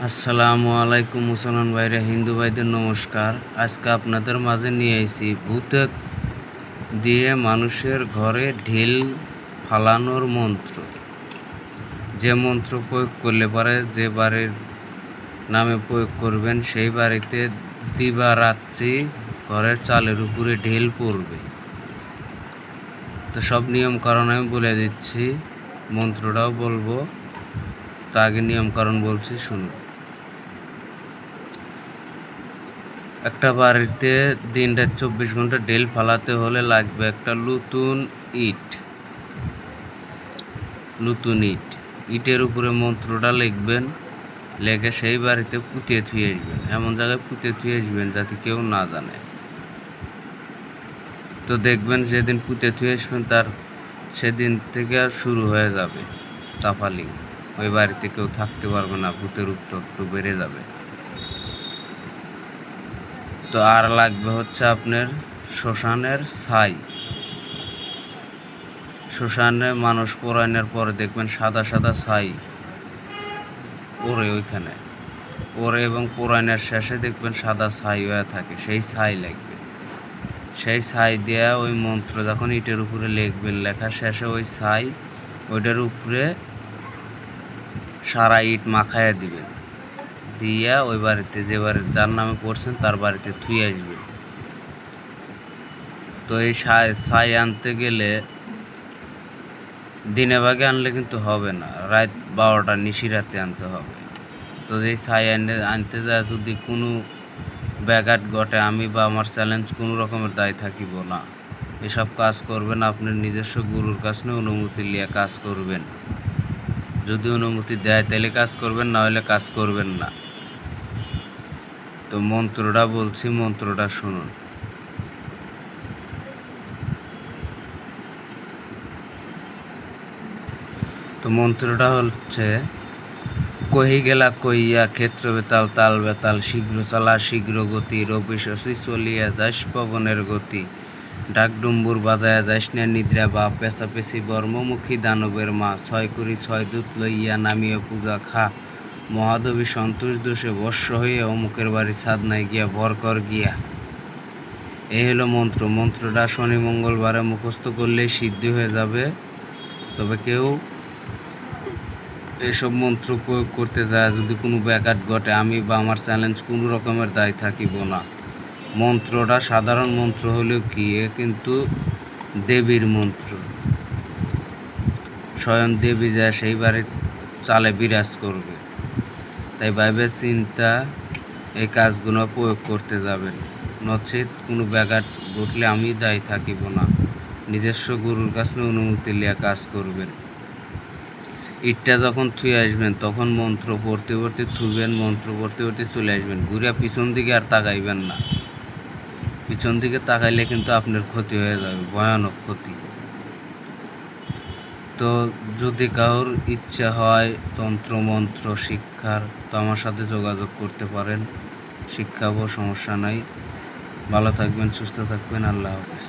আসসালামু আলাইকুম মুসলমান ভাইরা, হিন্দু ভাইদের নমস্কার। আজকে আপনাদের মাঝে নিয়ে এসেছি ভূতের দিয়ে মানুষের ঘরে ঢিল ফালানোর মন্ত্র। যে মন্ত্র প্রয়োগ করলে পরে যে বাড়ির নামে প্রয়োগ করবেন সেই বাড়িতে দিবারাত্রি ঘরের চালের উপরে ঢিল পড়বে। তো সব নিয়মকানুন আমি বলে দিচ্ছি, মন্ত্রটাও বলবো। তো আগে নিয়মকানুন বলছি, শুনুন। একটা বাড়িতে দিনটা 24 ঘন্টা ঢিল ফালাতে হলে লাগবে একটা নতুন ইট। ইটের উপরে মন্ত্রটা লিখবেন, লেখে সেই বাড়িতে পুঁতে থুয়ে আসবেন। এমন জায়গায় পুঁতে থুয়ে আসবেন যাতে কেউ না জানে। তো দেখবেন যেদিন পুঁতে থুয়ে আসবেন তার সেদিন থেকে আর শুরু হয়ে যাবে চাপালিং। ওই বাড়িতে কেউ থাকতে পারবে না, ভূতের উত্তর একটু বেড়ে যাবে। তো আর লাগবে হচ্ছে আপনার শ্মশানের ছাই। শ্মশানে মানুষ পোড়ানোর পরে দেখবেন সাদা সাদা ছাই ওরে ওইখানে ওরে, এবং পোড়ানোর শেষে দেখবেন সাদা ছাই হয়ে থাকে, সেই ছাই লাগবে। সেই ছাই দেওয়া ওই মন্ত্র যখন ইটের উপরে লিখবেন, লেখার শেষে ওই ছাই ওইটার উপরে সারা ইট মাখাইয়া দিবেন, দিয়া ওই বাড়িতে যে বাড়ির যার নামে পড়ছেন তার বাড়িতে থুয়ে আসবেন। তো এই ছাই আনতে গেলে দিনে ভাগে আনলে কিন্তু হবে না, রাত 12টা নিশিরাতে আনতে হবে। তো এই ছাই আনতে যায় যদি কোনো ব্যাঘাত ঘটে, আমি বা আমার চ্যালেঞ্জ কোনো রকমের দায় থাকিব না। এসব কাজ করবেন আপনার নিজস্ব গুরুর কাছ নিয়ে অনুমতি নিয়ে কাজ করবেন। যদি অনুমতি দেয় তাহলে কাজ করবেন, না হলে কাজ করবেন না। তো মন্ত্রটা বলছি, মন্ত্রটা শুনুন। তো মন্ত্রটা হচ্ছে, কহি গেলা কইয়া ক্ষেত্র বেতাল তাল বেতাল, শীঘ্র চালা শীঘ্র গতি, রবি শশী চলিয়া যাস পবনের গতি, ডাকডুম্বুর বাজায়া যাস না নিদ্রা বা, পেঁচাপেচি বর্মমুখী দানবের মা, 6 দূত লইয়া নামিয়ে পূজা খা, মহাদেবী সন্তোষ দোষে বর্ষ হইয়া অমুকের বাড়ি ছাদনায় গিয়া ভর কর গিয়া। এই হলো মন্ত্র। মন্ত্রটা শনি মঙ্গলবারে মুখস্থ করলেই সিদ্ধি হয়ে যাবে। তবে কেউ এসব মন্ত্র প্রয়োগ করতে যায় যদি কোনো ব্যাঘাত ঘটে, আমি বা আমার চ্যালেঞ্জ কোনো রকমের দায় থাকিব না। মন্ত্রটা সাধারণ মন্ত্র হলেও কি, এ কিন্তু দেবীর মন্ত্র। স্বয়ং দেবী যায় সেই বাড়ির চালে বিরাজ করবে। তাই ভাইবে চিন্তা এই কাজগুলো প্রয়োগ করতে যাবেন, নচেত কোনো ব্যাঘাত ঘটলে আমি দায়ী থাকিব না। নিজস্ব গুরুর কাছে অনুমতি নিয়ে কাজ করবেন। ইটটা যখন থুয়ে আসবেন তখন মন্ত্র পড়তে পড়তে থুবেন, মন্ত্র পড়তে পড়তে চলে আসবেন। ঘুরে পিছন দিকে আর তাকাইবেন না। পিছন দিকে তাকাইলে কিন্তু আপনার ক্ষতি হয়ে যাবে, ভয়ানক ক্ষতি। তো যদি কারোর ইচ্ছা হয় তন্ত্রমন্ত্র শিক্ষার, তো আমার সাথে যোগাযোগ করতে পারেন, শিক্ষাবো, সমস্যা নাই। ভালো থাকবেন, সুস্থ থাকবেন, আল্লাহ হাফেজ।